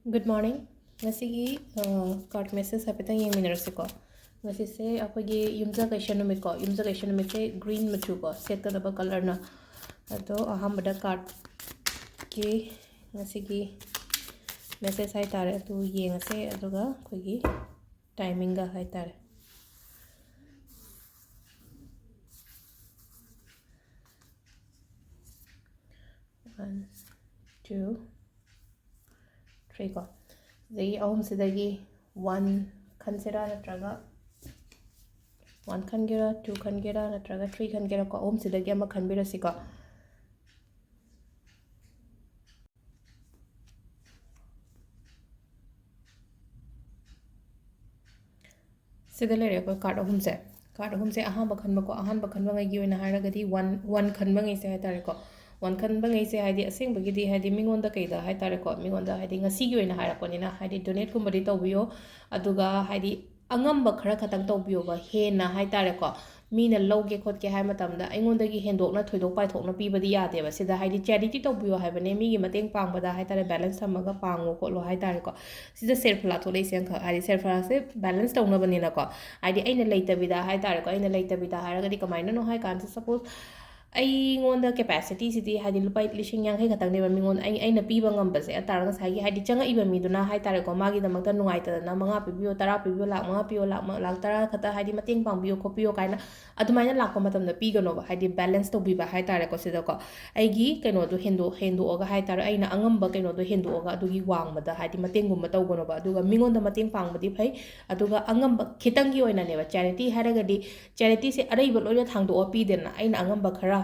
Good morning. Ngasigi card message hapita yeng minerasi ko. Ngasi se apagi yumza kaisha numit ko. Yumza kaisha numit se green machu ko. Set ka daba color na. Ato aham bada card ki ngasigi message hai tare atu yeng ase aduga kogi timing ga hai tare. One, two, three ko. Zagi ahum sidagi one khansera natraga one khangira, two khangira natraga three khangira ko ahum sidagi ama khanbirasi ko. Sida lere ko card ahum se ahamba khanba ko ahanba khanba ngai gi oina haragadi one khanba ngai se hai tare ko one khanba ngai se haidi aseng bagi di haidi mingonda kaida hai tare ko mingonda haidi ngasi gi oina harakoni na haidi donate kumbadi tawbiyo aduga haidi angamba khara khatang tawbiyo ba hena hai tare ko Meena लौगे खोटके हाय मतमदा अइंगोंदगी हेंदोकना थोइदोक पाइथोकना पीबदी यादेबा सिदा हाइदि charity तौबियो हायबने मीगी मतेंग पांगबदा हायतारे balance थमगा पांगो खोलो हायतारे को सिदा सेरफला थोलै सेंख हाइदि सेरफला से balance तौनबनिना को हाइदि अइना लेइतबिदा हायतारे को अइना लेइतबिदा हायरगदि कमाइना no हाय कान suppose अइंगोंदा capacity सिदी हाइदि लुपाई लिशिंग यांखै खतंगनेबा मिंगोन अइना पीबा ngambase atara ngasai haidi changa iba miduna haitare ko magi damakta nuaitadana manga pibiyo 10 pibiyo lak manga piyo lak 10 khata haidi mateng pangbiyo khopiyo kaina adumaina lakpa matamda pigano ba haidi balance to biba haitare ko sida ko aigi kaino do hendo oga haitare aina angamba kaino do hendo oga adugi wangmada haidi matengumba tawgono ba aduga mingonda mateng pangbadi phai aduga angamba khitangi oina neba charity haragadi charity se araiba loina thangdo pidena aina angamba khara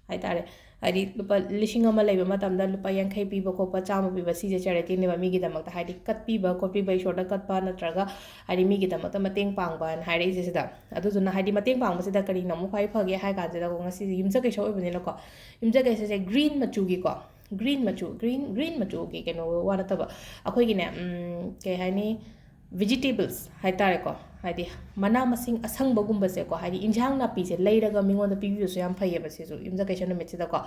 haitare haidi lupa lishing ama laiba matamda lupa yankhai piba khopa chama piba sije charity neba migi damakta haidi kat piba kopi bai shorta kat pa natraga haidi migi damakta mateng pangba an haidi sida aduzuna haidi mateng pangba sida kari namu khai phage hai ka jeda ko ngasi yumja kai show ibne ko yumja kai se green machu gi ko green machu gi keno wana taba akhoi gi ne ke hani vegetables hai tare ko haidi mana masing asang bagum base ko haidi injang na pi se leiraga mingon da pi bi so yam phaye base so yumja kai shano metida ko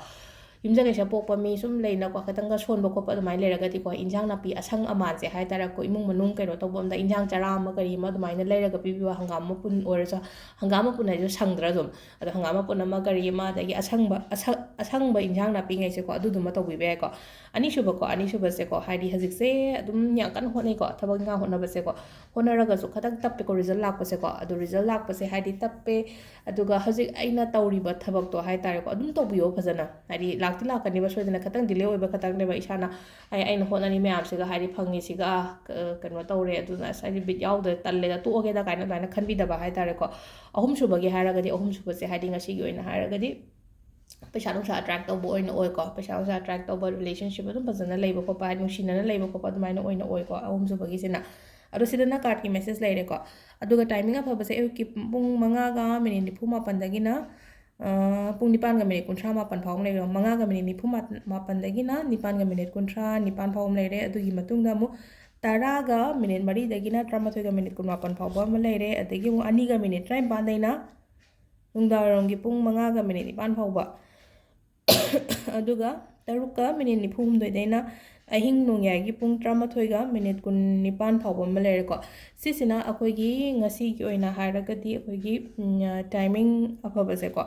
yumja kai sha pokpa mi sum leina ko khatanga sonba ko pa mai leiraga ti ko injang na pi asang aman se hai tare ko imung manung kaino to bom da injang chara ma kari ma mai na leiraga pi bi hangam ma pun or sa hangam ma pun hai jo sangdra dum ado hangam ma pun ma kari ma da gi asangba injang na pi ngai se ko adu dum ma to bi be ko ani shuba se ko haidi hazik se dum nya kan honai ko thabang nga hona ba se ko hona raga su khatang tappe ko result lak pa se ko adu result lak pa se haidi tappe aduga hazik aina tawri ba thabak to hai tare ko adum to biyo phajana haidi lakti lakani ba soidana khatang delay oi ba khatang ne ba isana ai aina hona ni mayam se ga haidi phangi si ga kanwa tawre aduna sai bit yaw da talle da to oge da kaina daina khanbi da ba hai tare ko ahum shuba gi haraga di ahum shuba se haidi ngasi gi oina haraga di पैसा नुसा attract तब ओको पैसा नुसा attract तब relationship फजना लेब खोप नुसीना लेब खोप ओको अहम सुबगीना अदना card की message लेरेको timing अफबसे अयुक्की पुंग 5 minute 94 पुंग 9 minute 30 मापन फाव लेरे 5 मिनट 94 9 मिनट 30 9 फाव लेरे अदुगी मतुंगदा मु 10 मिनट 4 दगिना 13 मिनट 19 फाव अमा लेरे अदगी 2 मिनट 53 दैना नुंदारंगी पुंग 5 मिनट 9 फाव अदुगा 3 मिनट 94 दैना अहिंग नोंयागी पुंग 13 मिनट 19 फाव अमा लेरेको सिसिना अखोगी ngasi gi oina haragadi अखोगी टाइमिंग अफबसे को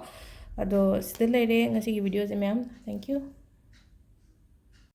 अदो सिदा लेरे ngasi gi वीडियो से मैम थैंक यू